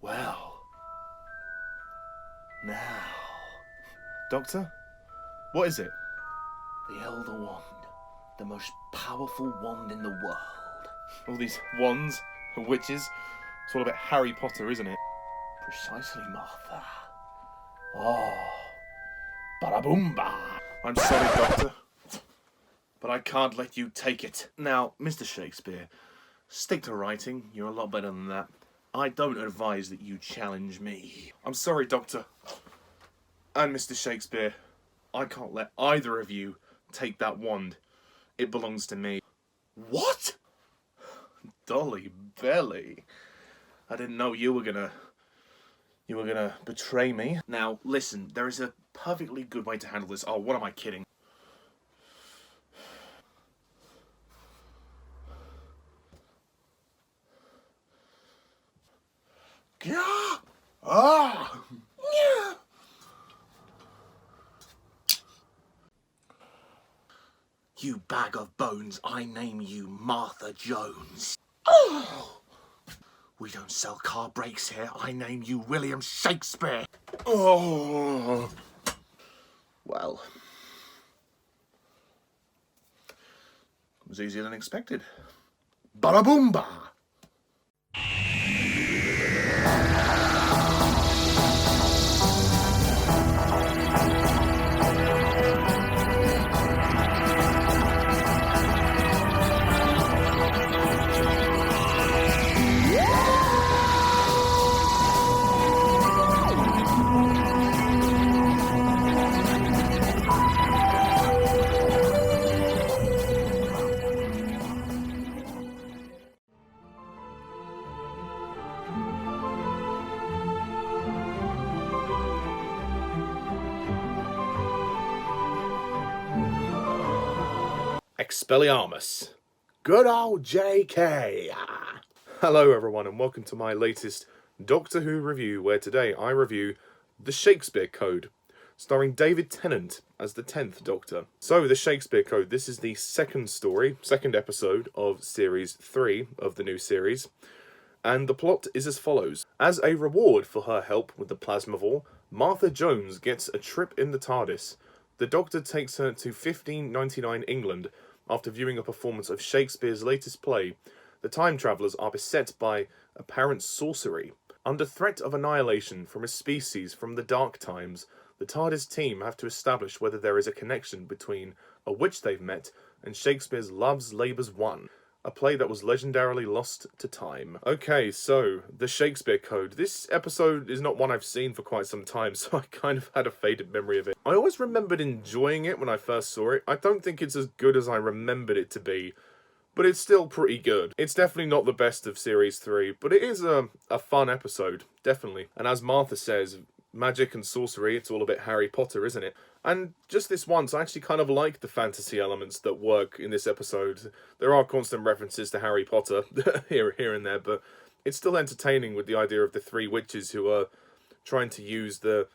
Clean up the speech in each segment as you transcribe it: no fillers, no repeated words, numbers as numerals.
Well, now... Doctor? What is it? The Elder Wand. The most powerful wand in the world. All these wands and witches. It's all a bit Harry Potter, isn't it? Precisely, Martha. Oh, bada-boomba. I'm sorry, Doctor, but I can't let you take it. Now, Mr. Shakespeare, stick to writing. You're a lot better than that. I don't advise that you challenge me. I'm sorry, Doctor. And Mr. Shakespeare, I can't let either of you take that wand. It belongs to me. What? Dolly Belly. I didn't know you were gonna betray me. Now, listen, there is a perfectly good way to handle this. Oh, what am I kidding? Yeah. Ah. Yeah. You bag of bones, I name you Martha Jones. Oh. We don't sell car brakes here, I name you William Shakespeare. Oh. Well, it was easier than expected. Bada-boomba. Expelliarmus. Good old JK. Hello everyone and welcome to my latest Doctor Who review, where today I review The Shakespeare Code, starring David Tennant as the 10th Doctor. So, The Shakespeare Code, this is the second episode of Series 3 of the new series, and the plot is as follows. As a reward for her help with the Plasmavore, Martha Jones gets a trip in the TARDIS. The Doctor takes her to 1599 England after viewing a performance of Shakespeare's latest play. The time travellers are beset by apparent sorcery. Under threat of annihilation from a species from the Dark Times, the TARDIS team have to establish whether there is a connection between a witch they've met and Shakespeare's Love's Labour's Won, a play that was legendarily lost to time. Okay, so, The Shakespeare Code. This episode is not one I've seen for quite some time, so I kind of had a faded memory of it. I always remembered enjoying it when I first saw it. I don't think it's as good as I remembered it to be, but it's still pretty good. It's definitely not the best of Series 3, but it is a fun episode, definitely. And as Martha says, magic and sorcery, it's all a bit Harry Potter, isn't it? And just this once, I actually kind of like the fantasy elements that work in this episode. There are constant references to Harry Potter here and there, but it's still entertaining with the idea of the three witches who are trying to use the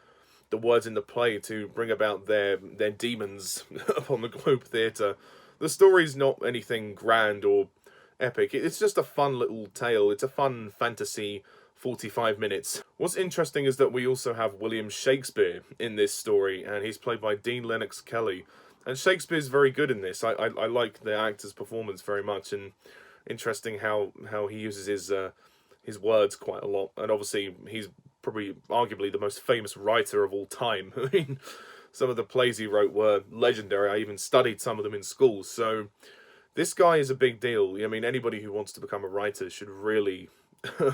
words in the play to bring about their demons upon the Globe Theatre. The story's not anything grand or epic. It's just a fun little tale. It's a fun fantasy 45 minutes. What's interesting is that we also have William Shakespeare in this story, and he's played by Dean Lennox Kelly. And Shakespeare's very good in this. I like the actor's performance very much, and interesting how he uses his words quite a lot. And obviously, he's probably arguably the most famous writer of all time. I mean, some of the plays he wrote were legendary. I even studied some of them in school. So this guy is a big deal. I mean, anybody who wants to become a writer should really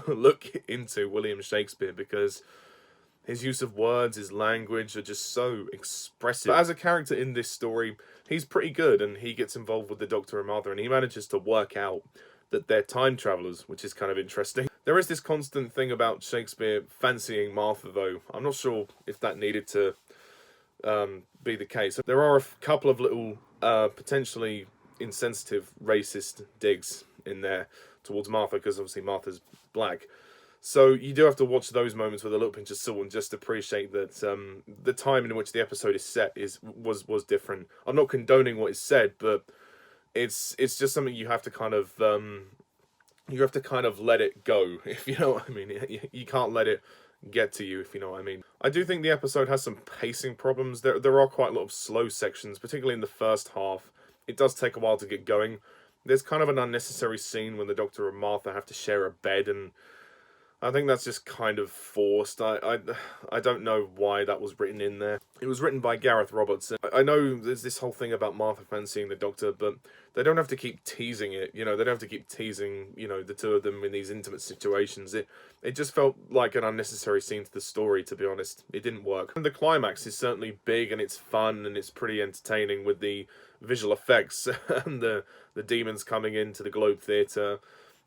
look into William Shakespeare, because his use of words, his language are just so expressive. But as a character in this story, he's pretty good, and he gets involved with the Doctor and Martha, and he manages to work out that they're time travellers, which is kind of interesting. There is this constant thing about Shakespeare fancying Martha, though. I'm not sure if that needed to be the case. There are a couple of little potentially insensitive racist digs in there towards Martha, because obviously Martha's black. So you do have to watch those moments with a little pinch of salt and just appreciate that the time in which the episode is set was different. I'm not condoning what is said, but it's just something you have to kind of you have to kind of let it go, if you know what I mean. You can't let it get to you, if you know what I mean. I do think the episode has some pacing problems. There are quite a lot of slow sections, particularly in the first half. It does take a while to get going. There's kind of an unnecessary scene when the Doctor and Martha have to share a bed, and I think that's just kind of forced. I don't know why that was written in there. It was written by Gareth Roberts. I know there's this whole thing about Martha fancying the Doctor, but they don't have to keep teasing it. You know, they don't have to keep teasing, you know, the two of them in these intimate situations. It just felt like an unnecessary scene to the story, to be honest. It didn't work. And the climax is certainly big, and it's fun, and it's pretty entertaining with the visual effects and the demons coming into the Globe Theatre.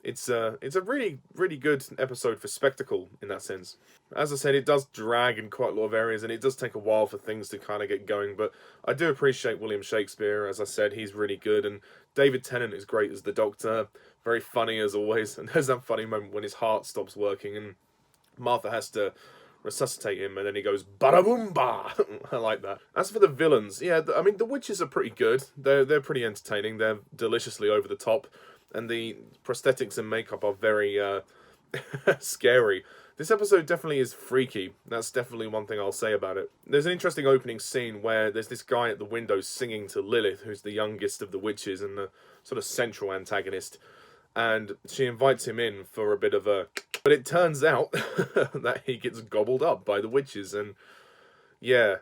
It's a really, really good episode for spectacle in that sense. As I said, it does drag in quite a lot of areas, and it does take a while for things to kind of get going, but I do appreciate William Shakespeare. As I said, he's really good, and David Tennant is great as the Doctor. Very funny as always, and there's that funny moment when his heart stops working, and Martha has to resuscitate him, and then he goes bada-boom-ba. I like that. As for the villains, yeah, I mean, the witches are pretty good. They're pretty entertaining. They're deliciously over the top. And the prosthetics and makeup are very scary. This episode definitely is freaky. That's definitely one thing I'll say about it. There's an interesting opening scene where there's this guy at the window singing to Lilith, who's the youngest of the witches and the sort of central antagonist. And she invites him in for a bit of a... But it turns out that he gets gobbled up by the witches, and yeah,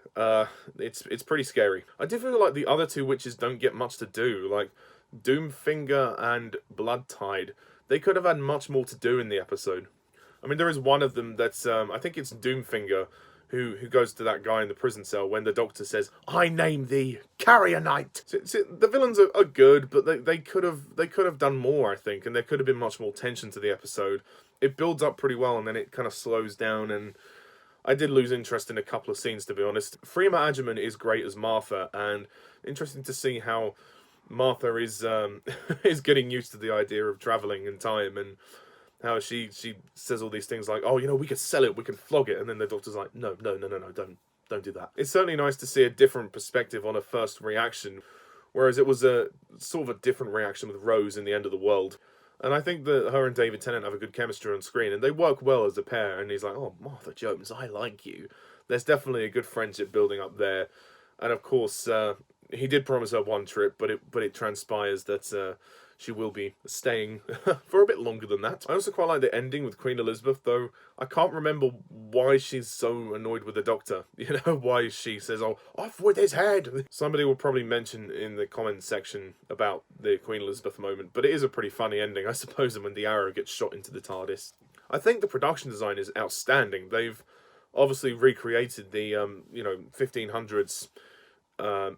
it's pretty scary. I do feel like the other two witches don't get much to do. Like, Doomfinger and Bloodtide, they could have had much more to do in the episode. I mean, there is one of them that's, I think it's Doomfinger, who goes to that guy in the prison cell when the Doctor says, "I name thee Carrier Knight." So the villains are good, but they could have done more, I think, and there could have been much more tension to the episode. It builds up pretty well, and then it kind of slows down, and I did lose interest in a couple of scenes, to be honest. Freema Agyeman is great as Martha, and interesting to see how Martha is is getting used to the idea of travelling in time, and how she says all these things like, "Oh, you know, we could sell it, we can flog it," and then the Doctor's like, no, don't do that. It's certainly nice to see a different perspective on a first reaction, whereas it was a sort of a different reaction with Rose in The End of the World. And I think that her and David Tennant have a good chemistry on screen, and they work well as a pair, and he's like, "Oh, Martha Jones, I like you." There's definitely a good friendship building up there. And of course, he did promise her one trip, but it transpires that she will be staying for a bit longer than that. I also quite like the ending with Queen Elizabeth, though I can't remember why she's so annoyed with the Doctor. You know, why she says, "Oh, off with his head." Somebody will probably mention in the comments section about the Queen Elizabeth moment, but it is a pretty funny ending, I suppose, when the arrow gets shot into the TARDIS. I think the production design is outstanding. They've obviously recreated the 1500s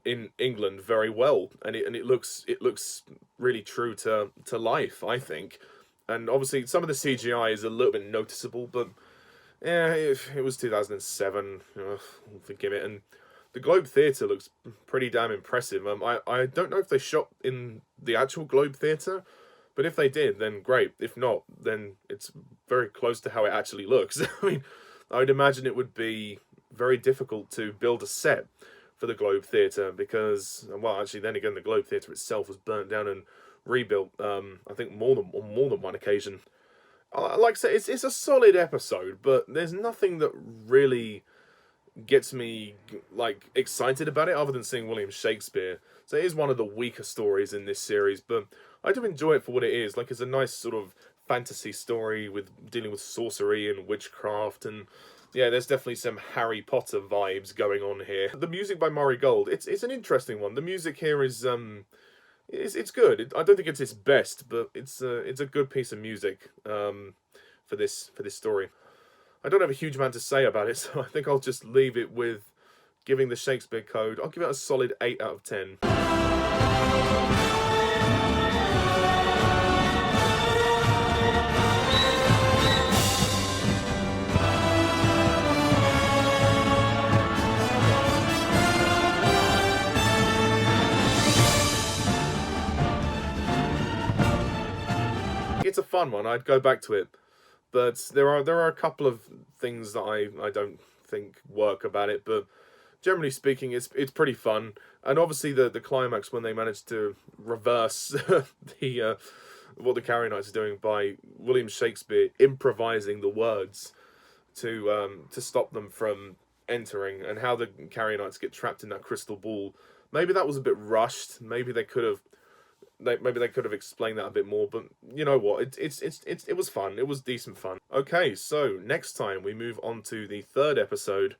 in England very well, and it looks really true to life, I think. And obviously some of the CGI is a little bit noticeable, but yeah, it was 2007. Forgive it. And the Globe Theatre looks pretty damn impressive. I don't know if they shot in the actual Globe Theatre, but if they did, then great. If not, then it's very close to how it actually looks. I mean, I would imagine it would be very difficult to build a set for the Globe Theatre because, well, actually, then again, the Globe Theatre itself was burnt down and rebuilt. I think more than one occasion. Like I say, it's a solid episode, but there's nothing that really gets me like excited about it other than seeing William Shakespeare. So it is one of the weaker stories in this series, but I do enjoy it for what it is. Like, it's a nice sort of fantasy story with dealing with sorcery and witchcraft, and yeah, there's definitely some Harry Potter vibes going on here. The music by Murray Gold, it's an interesting one. The music here is it's good. I don't think it's its best, but it's a good piece of music for this story. I don't have a huge amount to say about it, so I think I'll just leave it with giving the Shakespeare Code. I'll give it a solid 8 out of 10. It's a fun one. I'd go back to it, but there are a couple of things that I don't think work about it. But generally speaking, it's pretty fun. And obviously the climax when they managed to reverse what the Carrionites are doing by William Shakespeare improvising the words to stop them from entering, and how the Carrionites get trapped in that crystal ball. Maybe that was a bit rushed. Maybe they could have explained that a bit more. But you know what? It was fun. It was decent fun. Okay, so next time we move on to the third episode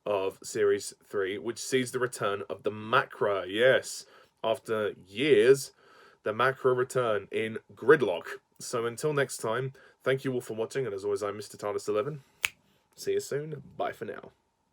of Series 3, which sees the return of the Macra. Yes, after years, the Macra return in Gridlock. So until next time, thank you all for watching, and as always, I'm Mr. TARDIS11. See you soon. Bye for now.